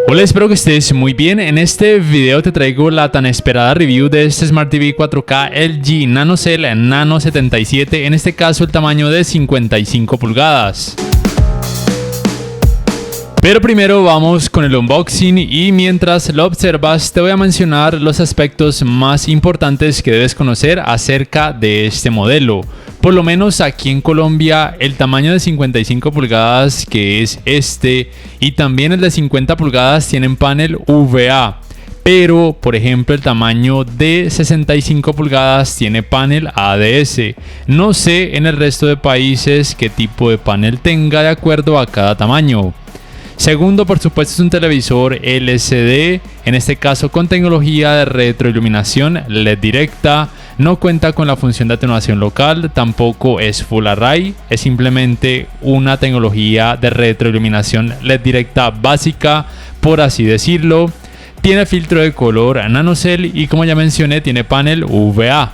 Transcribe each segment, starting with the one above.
Hola, espero que estés muy bien. En este video te traigo la tan esperada review de este Smart TV 4K LG NanoCell Nano 77, en este caso el tamaño de 55 pulgadas. Pero primero vamos con el unboxing y mientras lo observas te voy a mencionar los aspectos más importantes que debes conocer acerca de este modelo. Por lo menos aquí en Colombia el tamaño de 55 pulgadas que es este y también el de 50 pulgadas tienen panel VA. Pero por ejemplo el tamaño de 65 pulgadas tiene panel ADS. No sé en el resto de países qué tipo de panel tenga de acuerdo a cada tamaño. Segundo, por supuesto, es un televisor LCD, en este caso con tecnología de retroiluminación LED directa. No cuenta con la función de atenuación local, tampoco es Full Array, es simplemente una tecnología de retroiluminación LED directa básica, por así decirlo. Tiene filtro de color NanoCell y, como ya mencioné, tiene panel VA.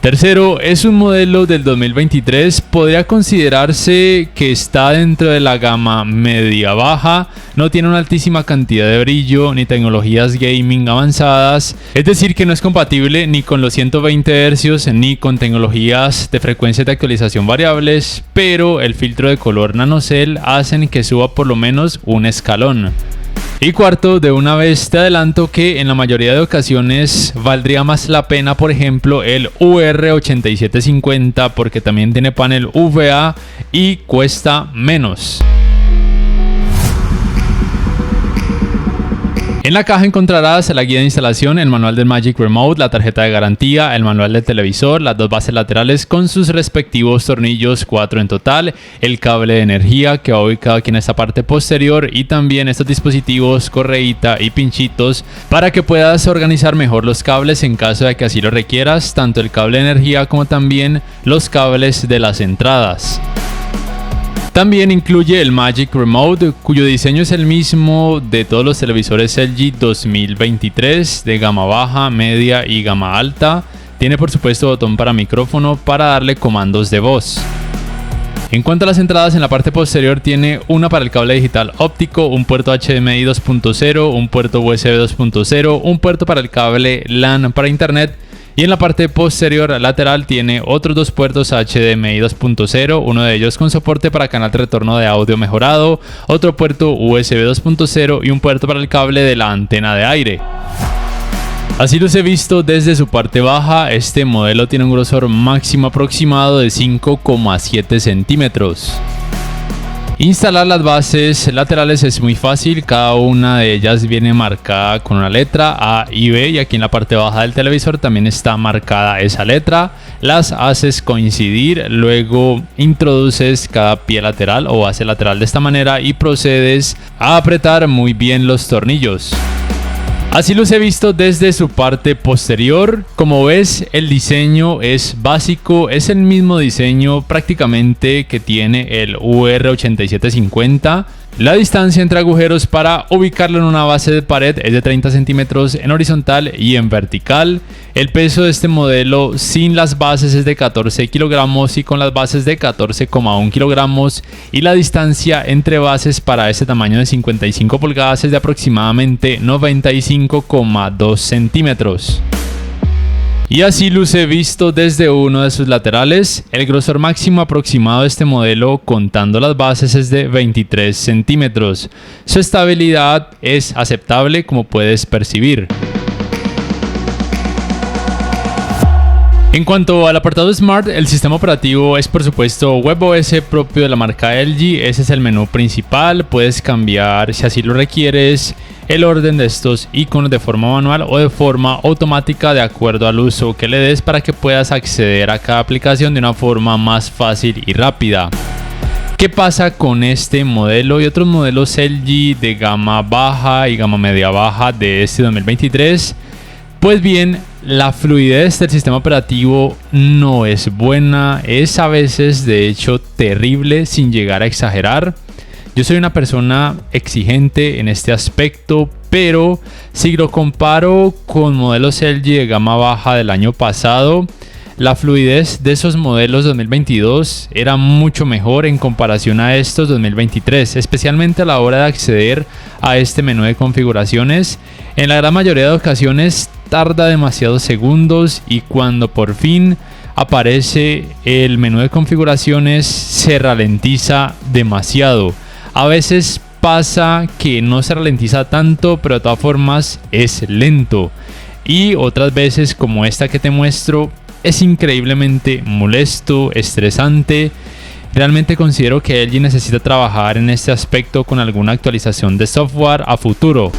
Tercero, es un modelo del 2023, podría considerarse que está dentro de la gama media-baja, no tiene una altísima cantidad de brillo ni tecnologías gaming avanzadas, es decir que no es compatible ni con los 120 Hz ni con tecnologías de frecuencia de actualización variables, pero el filtro de color NanoCell hacen que suba por lo menos un escalón. Y cuarto, de una vez te adelanto que en la mayoría de ocasiones valdría más la pena, por ejemplo, el UR8750 porque también tiene panel VA y cuesta menos. En la caja encontrarás la guía de instalación, el manual del Magic Remote, la tarjeta de garantía, el manual del televisor, las dos bases laterales con sus respectivos tornillos, 4 en total, el cable de energía que va ubicado aquí en esta parte posterior y también estos dispositivos, correíta y pinchitos para que puedas organizar mejor los cables en caso de que así lo requieras, tanto el cable de energía como también los cables de las entradas. También incluye el Magic Remote, cuyo diseño es el mismo de todos los televisores LG 2023 de gama baja, media y gama alta. Tiene por supuesto botón para micrófono para darle comandos de voz. En cuanto a las entradas, en la parte posterior tiene una para el cable digital óptico, un puerto HDMI 2.0, un puerto USB 2.0, un puerto para el cable LAN para internet. Y en la parte posterior lateral tiene otros dos puertos HDMI 2.0, uno de ellos con soporte para canal de retorno de audio mejorado, otro puerto USB 2.0 y un puerto para el cable de la antena de aire. Así los he visto desde su parte baja. Este modelo tiene un grosor máximo aproximado de 5,7 centímetros. Instalar las bases laterales es muy fácil, cada una de ellas viene marcada con una letra A y B y aquí en la parte baja del televisor también está marcada esa letra. Las haces coincidir, luego introduces cada pie lateral o base lateral de esta manera y procedes a apretar muy bien los tornillos. Así los he visto desde su parte posterior. Como ves, el diseño es básico, es el mismo diseño prácticamente que tiene el UR8750. La distancia entre agujeros para ubicarlo en una base de pared es de 30 centímetros en horizontal y en vertical. El peso de este modelo sin las bases es de 14 kilogramos y con las bases de 14,1 kilogramos. Y la distancia entre bases para este tamaño de 55 pulgadas es de aproximadamente 95,2 centímetros. Y así luce visto desde uno de sus laterales. El grosor máximo aproximado de este modelo contando las bases es de 23 centímetros. Su estabilidad es aceptable, como puedes percibir. En cuanto al apartado Smart, el sistema operativo es por supuesto WebOS propio de la marca LG. Ese es el menú principal, puedes cambiar si así lo requieres el orden de estos iconos de forma manual o de forma automática de acuerdo al uso que le des para que puedas acceder a cada aplicación de una forma más fácil y rápida. ¿Qué pasa con este modelo y otros modelos LG de gama baja y gama media baja de este 2023? Pues bien, la fluidez del sistema operativo no es buena, es a veces de hecho terrible sin llegar a exagerar. Yo soy una persona exigente en este aspecto, pero si lo comparo con modelos LG de gama baja del año pasado, la fluidez de esos modelos 2022 era mucho mejor en comparación a estos 2023, especialmente a la hora de acceder a este menú de configuraciones. En la gran mayoría de ocasiones tarda demasiados segundos y cuando por fin aparece el menú de configuraciones se ralentiza demasiado. A veces pasa que no se ralentiza tanto, pero de todas formas es lento. Y otras veces, como esta que te muestro, es increíblemente molesto, estresante. Realmente considero que LG necesita trabajar en este aspecto con alguna actualización de software a futuro.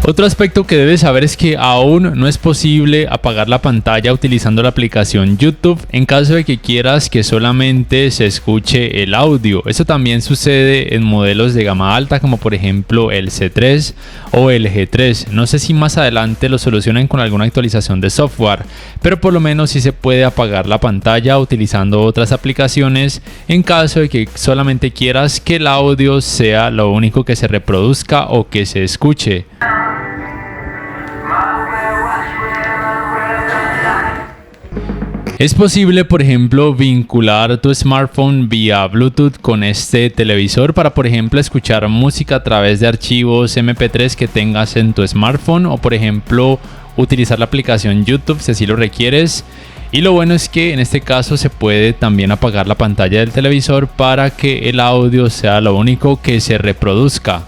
Otro aspecto que debes saber es que aún no es posible apagar la pantalla utilizando la aplicación YouTube en caso de que quieras que solamente se escuche el audio. Eso también sucede en modelos de gama alta como por ejemplo el C3 o el G3. No sé si más adelante lo solucionen con alguna actualización de software, pero por lo menos sí se puede apagar la pantalla utilizando otras aplicaciones en caso de que solamente quieras que el audio sea lo único que se reproduzca o que se escuche. Es posible, por ejemplo, vincular tu smartphone vía Bluetooth con este televisor para, por ejemplo, escuchar música a través de archivos MP3 que tengas en tu smartphone o, por ejemplo, utilizar la aplicación YouTube si así lo requieres. Y lo bueno es que en este caso se puede también apagar la pantalla del televisor para que el audio sea lo único que se reproduzca.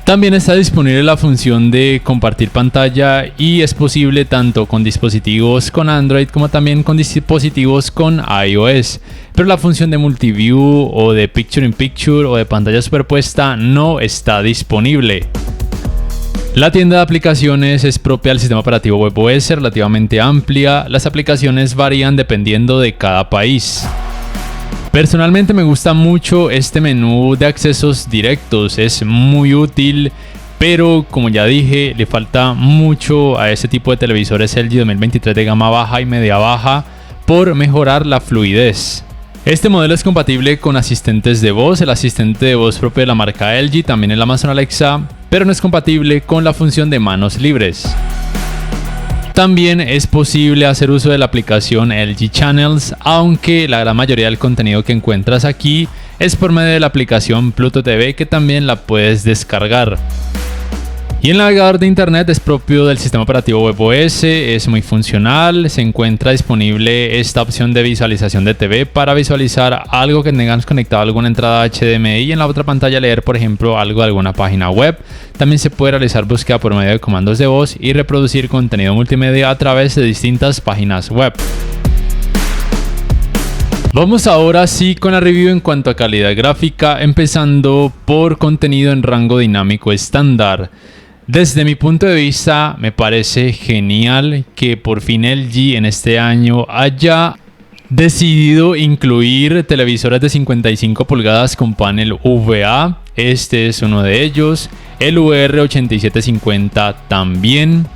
También está disponible la función de compartir pantalla y es posible tanto con dispositivos con Android como también con dispositivos con iOS. Pero la función de Multiview o de Picture in Picture o de pantalla superpuesta no está disponible. La tienda de aplicaciones es propia del sistema operativo WebOS, relativamente amplia. Las aplicaciones varían dependiendo de cada país. Personalmente me gusta mucho este menú de accesos directos, es muy útil, pero como ya dije, le falta mucho a este tipo de televisores LG 2023 de gama baja y media baja por mejorar la fluidez. Este modelo es compatible con asistentes de voz, el asistente de voz propio de la marca LG, también el Amazon Alexa, pero no es compatible con la función de manos libres. También es posible hacer uso de la aplicación LG Channels, aunque la gran mayoría del contenido que encuentras aquí es por medio de la aplicación Pluto TV, que también la puedes descargar. Y el navegador de internet es propio del sistema operativo WebOS, es muy funcional, se encuentra disponible esta opción de visualización de TV para visualizar algo que tengas conectado a alguna entrada HDMI y en la otra pantalla leer por ejemplo algo de alguna página web. También se puede realizar búsqueda por medio de comandos de voz y reproducir contenido multimedia a través de distintas páginas web. Vamos ahora sí con la review en cuanto a calidad gráfica, empezando por contenido en rango dinámico estándar. Desde mi punto de vista me parece genial que por fin LG en este año haya decidido incluir televisores de 55 pulgadas con panel VA. Este es uno de ellos, el UR8750 también.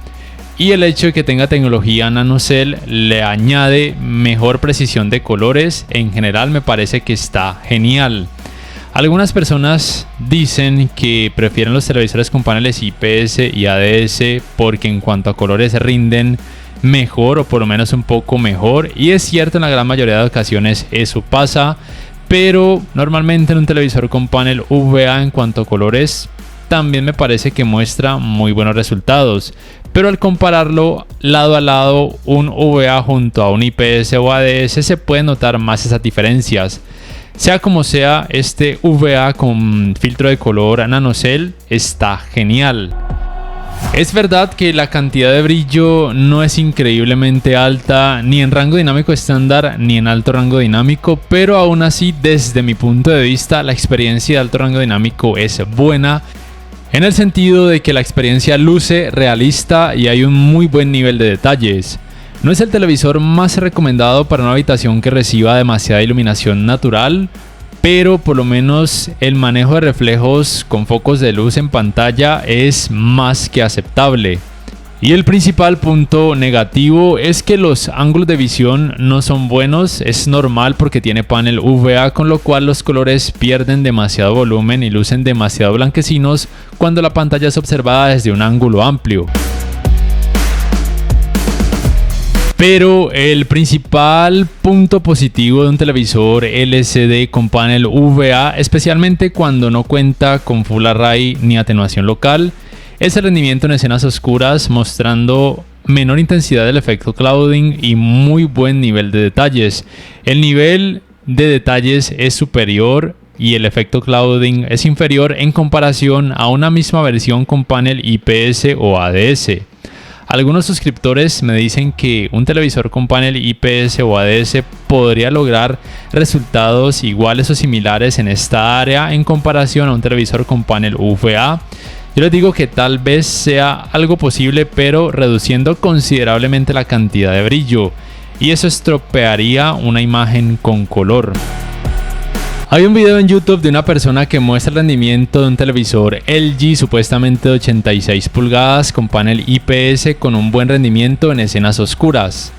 Y el hecho de que tenga tecnología NanoCell le añade mejor precisión de colores. En general me parece que está genial. Algunas personas dicen que prefieren los televisores con paneles IPS y ADS porque en cuanto a colores rinden mejor o por lo menos un poco mejor. Y es cierto, en la gran mayoría de ocasiones eso pasa. Pero normalmente en un televisor con panel VA en cuanto a colores también me parece que muestra muy buenos resultados. Pero al compararlo lado a lado, un VA junto a un IPS o ADS, se pueden notar más esas diferencias. Sea como sea, este VA con filtro de color NanoCell está genial. Es verdad que la cantidad de brillo no es increíblemente alta ni en rango dinámico estándar ni en alto rango dinámico, pero aún así desde mi punto de vista la experiencia de alto rango dinámico es buena, en el sentido de que la experiencia luce realista y hay un muy buen nivel de detalles. No es el televisor más recomendado para una habitación que reciba demasiada iluminación natural, pero por lo menos el manejo de reflejos con focos de luz en pantalla es más que aceptable. Y el principal punto negativo es que los ángulos de visión no son buenos. Es normal porque tiene panel VA, con lo cual los colores pierden demasiado volumen y lucen demasiado blanquecinos cuando la pantalla es observada desde un ángulo amplio. Pero el principal punto positivo de un televisor LCD con panel VA, especialmente cuando no cuenta con Full Array ni atenuación local, es el rendimiento en escenas oscuras, mostrando menor intensidad del efecto clouding y muy buen nivel de detalles. El nivel de detalles es superior y el efecto clouding es inferior en comparación a una misma versión con panel IPS o ADS. Algunos suscriptores me dicen que un televisor con panel IPS o ADS podría lograr resultados iguales o similares en esta área en comparación a un televisor con panel VA. Yo les digo que tal vez sea algo posible, pero reduciendo considerablemente la cantidad de brillo, y eso estropearía una imagen con color. Hay un video en YouTube de una persona que muestra el rendimiento de un televisor LG supuestamente de 86 pulgadas con panel IPS con un buen rendimiento en escenas oscuras.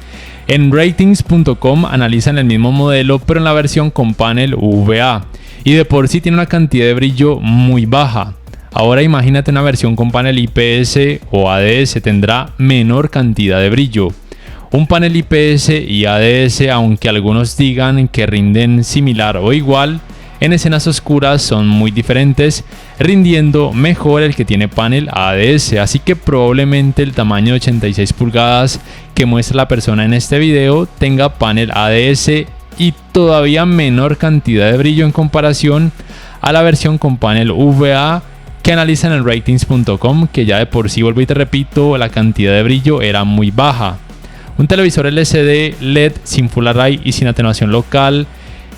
En ratings.com analizan el mismo modelo pero en la versión con panel VA, y de por sí tiene una cantidad de brillo muy baja. Ahora imagínate una versión con panel IPS o ADS, tendrá menor cantidad de brillo. Un panel IPS y ADS, aunque algunos digan que rinden similar o igual, en escenas oscuras son muy diferentes, rindiendo mejor el que tiene panel ADS, así que probablemente el tamaño de 86 pulgadas que muestra la persona en este video tenga panel ADS y todavía menor cantidad de brillo en comparación a la versión con panel VA que analizan en ratings.com, que ya de por sí, vuelvo y te repito, la cantidad de brillo era muy baja. Un televisor LCD LED sin Full Array y sin atenuación local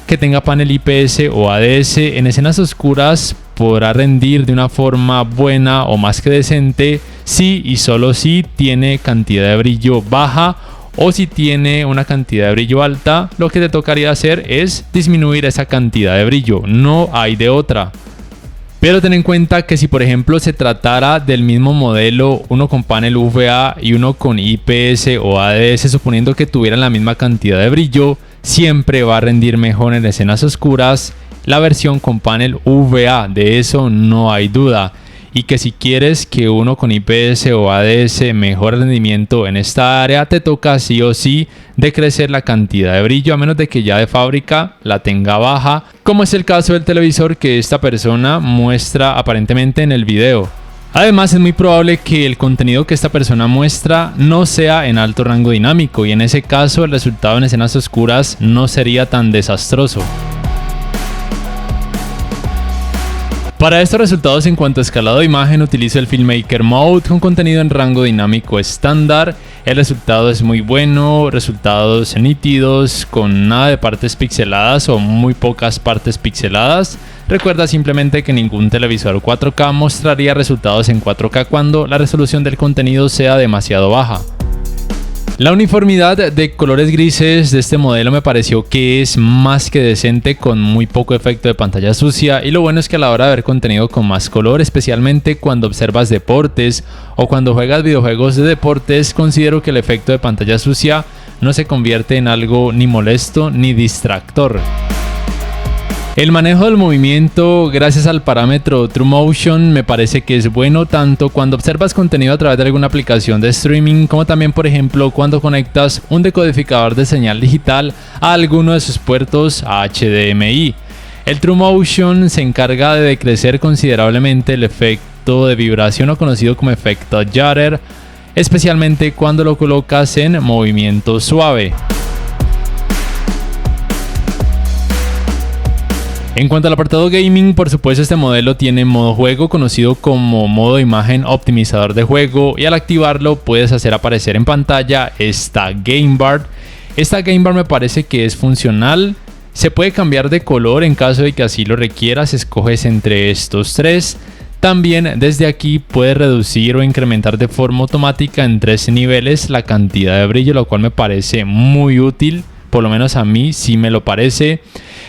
que tenga panel IPS o ADS en escenas oscuras podrá rendir de una forma buena o más que decente si y solo si tiene cantidad de brillo baja, o si tiene una cantidad de brillo alta, lo que te tocaría hacer es disminuir esa cantidad de brillo, no hay de otra. Pero ten en cuenta que si por ejemplo se tratara del mismo modelo, uno con panel VA y uno con IPS o ADS, suponiendo que tuvieran la misma cantidad de brillo, siempre va a rendir mejor en escenas oscuras la versión con panel VA, de eso no hay duda. Y que si quieres que uno con IPS o ADS mejore el rendimiento en esta área, te toca sí o sí decrecer la cantidad de brillo, a menos de que ya de fábrica la tenga baja, como es el caso del televisor que esta persona muestra aparentemente en el video. Además, es muy probable que el contenido que esta persona muestra no sea en alto rango dinámico, y en ese caso el resultado en escenas oscuras no sería tan desastroso. Para estos resultados en cuanto a escalado de imagen, utilizo el Filmmaker Mode con contenido en rango dinámico estándar. El resultado es muy bueno, resultados nítidos, con nada de partes pixeladas o muy pocas partes pixeladas. Recuerda simplemente que ningún televisor 4K mostraría resultados en 4K cuando la resolución del contenido sea demasiado baja. La uniformidad de colores grises de este modelo me pareció que es más que decente, con muy poco efecto de pantalla sucia, y lo bueno es que a la hora de ver contenido con más color, especialmente cuando observas deportes o cuando juegas videojuegos de deportes, considero que el efecto de pantalla sucia no se convierte en algo ni molesto ni distractor. El manejo del movimiento gracias al parámetro TrueMotion me parece que es bueno tanto cuando observas contenido a través de alguna aplicación de streaming, como también por ejemplo cuando conectas un decodificador de señal digital a alguno de sus puertos HDMI. El TrueMotion se encarga de decrecer considerablemente el efecto de vibración o conocido como efecto Judder, especialmente cuando lo colocas en movimiento suave. En cuanto al apartado gaming, por supuesto este modelo tiene modo juego, conocido como modo imagen optimizador de juego, y al activarlo puedes hacer aparecer en pantalla esta Game Bar. Esta Game Bar me parece que es funcional, se puede cambiar de color en caso de que así lo requieras, escoges entre estos tres. También desde aquí puedes reducir o incrementar de forma automática en 3 niveles la cantidad de brillo, lo cual me parece muy útil, por lo menos a mí sí me lo parece.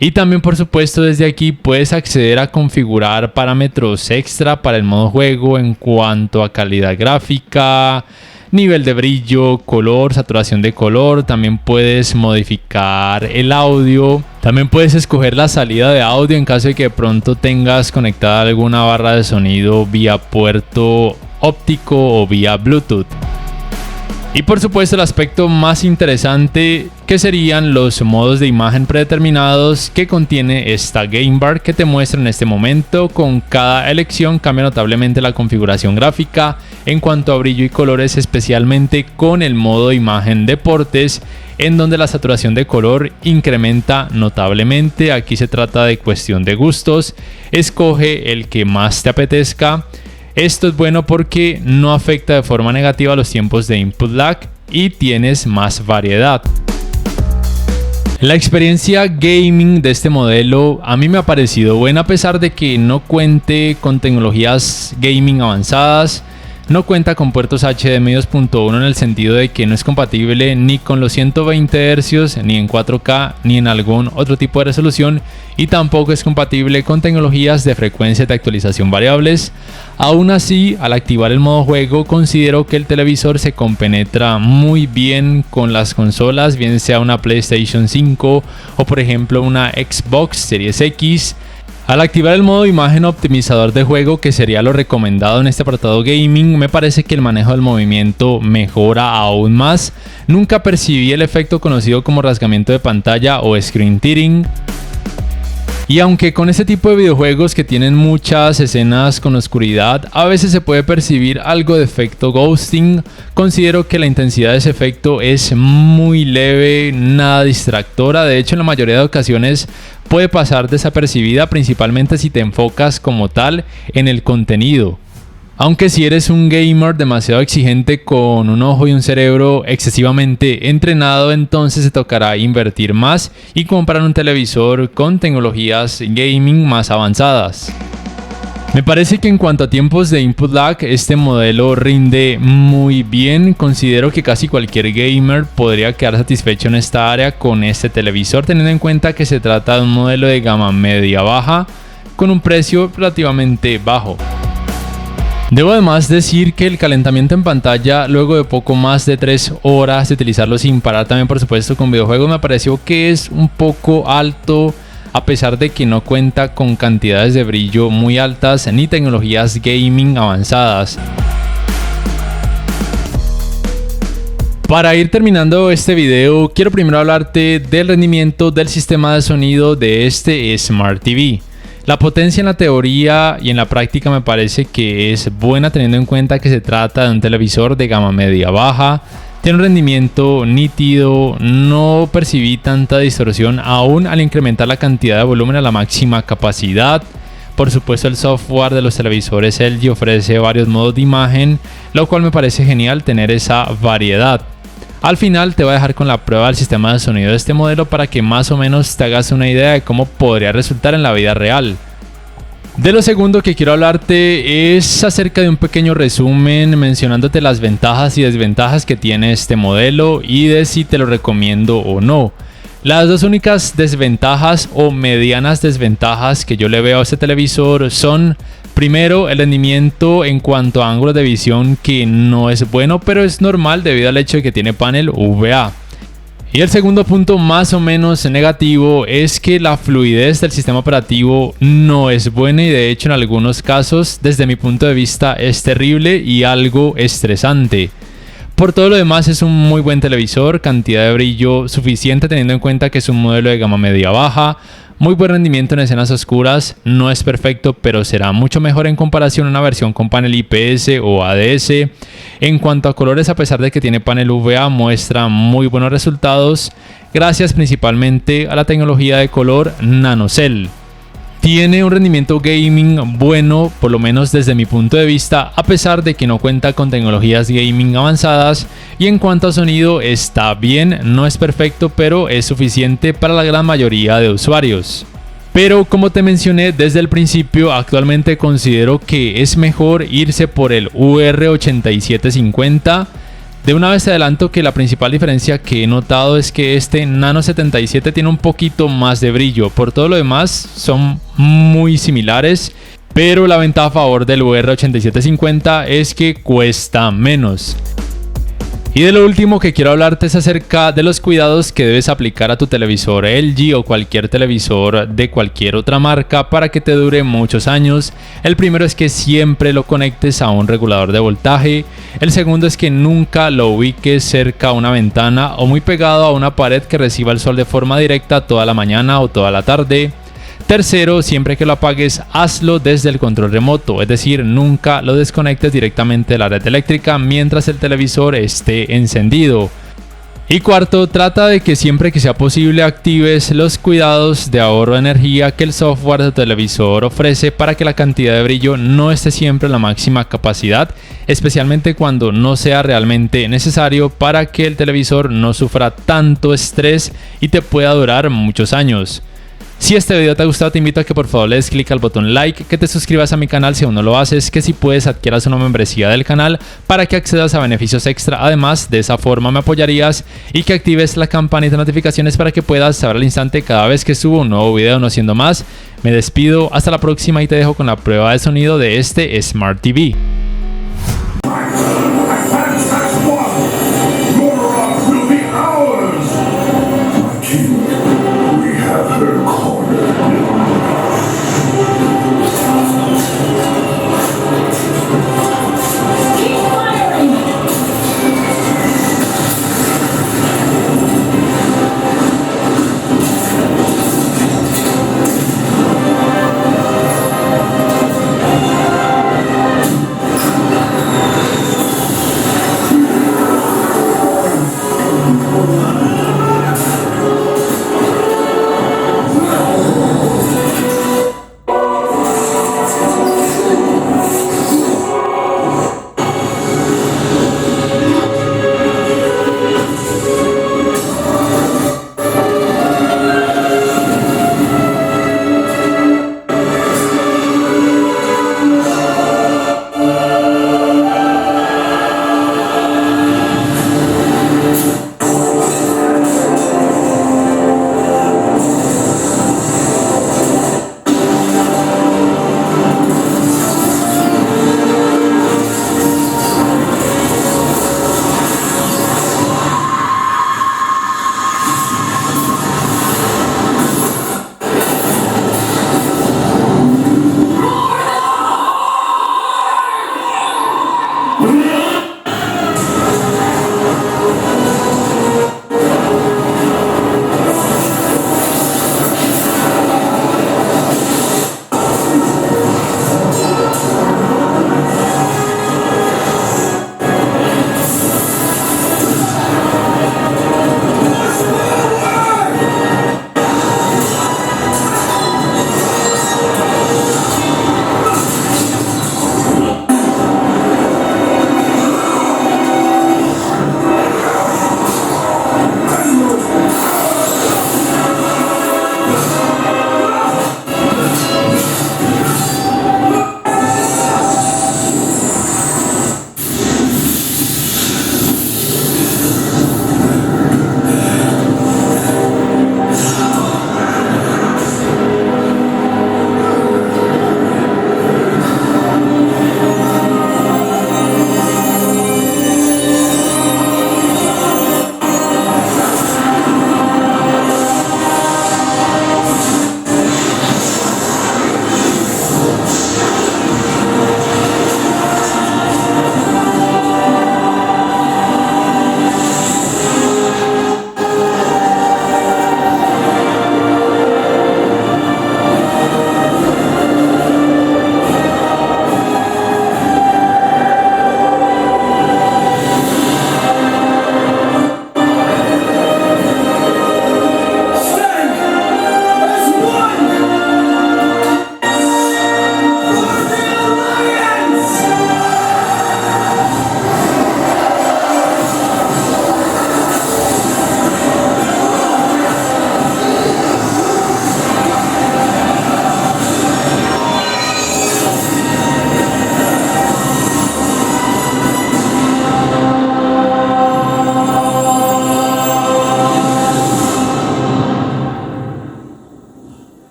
Y también por supuesto desde aquí puedes acceder a configurar parámetros extra para el modo juego en cuanto a calidad gráfica, nivel de brillo, color, saturación de color. También puedes modificar el audio. También puedes escoger la salida de audio en caso de que de pronto tengas conectada alguna barra de sonido vía puerto óptico o vía Bluetooth. Y por supuesto el aspecto más interesante, que serían los modos de imagen predeterminados que contiene esta Game Bar, que te muestra en este momento. Con cada elección cambia notablemente la configuración gráfica en cuanto a brillo y colores, especialmente con el modo de imagen deportes, en donde la saturación de color incrementa notablemente. Aquí se trata de cuestión de gustos, escoge el que más te apetezca. Esto es bueno porque no afecta de forma negativa los tiempos de input lag y tienes más variedad. La experiencia gaming de este modelo a mí me ha parecido buena, a pesar de que no cuente con tecnologías gaming avanzadas. No cuenta con puertos HDMI 2.1 en el sentido de que no es compatible ni con los 120 Hz, ni en 4K, ni en algún otro tipo de resolución, y tampoco es compatible con tecnologías de frecuencia de actualización variables. Aún así, al activar el modo juego, considero que el televisor se compenetra muy bien con las consolas, bien sea una PlayStation 5 o por ejemplo una Xbox Series X. Al activar el modo imagen optimizador de juego, que sería lo recomendado en este apartado gaming, me parece que el manejo del movimiento mejora aún más. Nunca percibí el efecto conocido como rasgamiento de pantalla o screen tearing. Y aunque con este tipo de videojuegos que tienen muchas escenas con oscuridad, a veces se puede percibir algo de efecto ghosting, considero que la intensidad de ese efecto es muy leve, nada distractora. De hecho, en la mayoría de ocasiones puede pasar desapercibida, principalmente si te enfocas como tal en el contenido. Aunque si eres un gamer demasiado exigente con un ojo y un cerebro excesivamente entrenado, entonces se tocará invertir más y comprar un televisor con tecnologías gaming más avanzadas. Me parece que en cuanto a tiempos de input lag, este modelo rinde muy bien. Considero que casi cualquier gamer podría quedar satisfecho en esta área con este televisor, teniendo en cuenta que se trata de un modelo de gama media-baja con un precio relativamente bajo. Debo además decir que el calentamiento en pantalla, luego de poco más de 3 horas de utilizarlo sin parar, también por supuesto con videojuegos, me pareció que es un poco alto, a pesar de que no cuenta con cantidades de brillo muy altas ni tecnologías gaming avanzadas. Para ir terminando este video, quiero primero hablarte del rendimiento del sistema de sonido de este Smart TV. La potencia en la teoría y en la práctica me parece que es buena, teniendo en cuenta que se trata de un televisor de gama media-baja. Tiene un rendimiento nítido, no percibí tanta distorsión aún al incrementar la cantidad de volumen a la máxima capacidad. Por supuesto, el software de los televisores LG ofrece varios modos de imagen, lo cual me parece genial tener esa variedad. Al final te voy a dejar con la prueba del sistema de sonido de este modelo para que más o menos te hagas una idea de cómo podría resultar en la vida real. De lo segundo que quiero hablarte es acerca de un pequeño resumen mencionándote las ventajas y desventajas que tiene este modelo y de si te lo recomiendo o no. Las dos únicas desventajas o medianas desventajas que yo le veo a este televisor son: primero, el rendimiento en cuanto a ángulos de visión, que no es bueno, pero es normal debido al hecho de que tiene panel VA. Y el segundo punto más o menos negativo es que la fluidez del sistema operativo no es buena y de hecho en algunos casos desde mi punto de vista es terrible y algo estresante. Por todo lo demás es un muy buen televisor, cantidad de brillo suficiente teniendo en cuenta que es un modelo de gama media-baja, muy buen rendimiento en escenas oscuras, no es perfecto pero será mucho mejor en comparación a una versión con panel IPS o ADS. En cuanto a colores, a pesar de que tiene panel VA, muestra muy buenos resultados gracias principalmente a la tecnología de color NanoCell. Tiene un rendimiento gaming bueno, por lo menos desde mi punto de vista, a pesar de que no cuenta con tecnologías gaming avanzadas. Y en cuanto a sonido, está bien, no es perfecto, pero es suficiente para la gran mayoría de usuarios. Pero como te mencioné desde el principio, actualmente considero que es mejor irse por el UR8750. De una vez te adelanto que la principal diferencia que he notado es que este Nano 77 tiene un poquito más de brillo. Por todo lo demás son muy similares, pero la ventaja a favor del UR8750 es que cuesta menos. Y de lo último que quiero hablarte es acerca de los cuidados que debes aplicar a tu televisor LG o cualquier televisor de cualquier otra marca para que te dure muchos años. El primero es que siempre lo conectes a un regulador de voltaje. El segundo es que nunca lo ubiques cerca a una ventana o muy pegado a una pared que reciba el sol de forma directa toda la mañana o toda la tarde. Tercero, siempre que lo apagues, hazlo desde el control remoto, es decir, nunca lo desconectes directamente de la red eléctrica mientras el televisor esté encendido. Y cuarto, trata de que siempre que sea posible actives los cuidados de ahorro de energía que el software de tu televisor ofrece para que la cantidad de brillo no esté siempre en la máxima capacidad, especialmente cuando no sea realmente necesario, para que el televisor no sufra tanto estrés y te pueda durar muchos años. Si este video te ha gustado, te invito a que por favor le des clic al botón like, que te suscribas a mi canal si aún no lo haces, que si puedes adquieras una membresía del canal para que accedas a beneficios extra. Además, de esa forma me apoyarías, y que actives la campanita de notificaciones para que puedas saber al instante cada vez que subo un nuevo video. No siendo más, me despido, hasta la próxima y te dejo con la prueba de sonido de este Smart TV.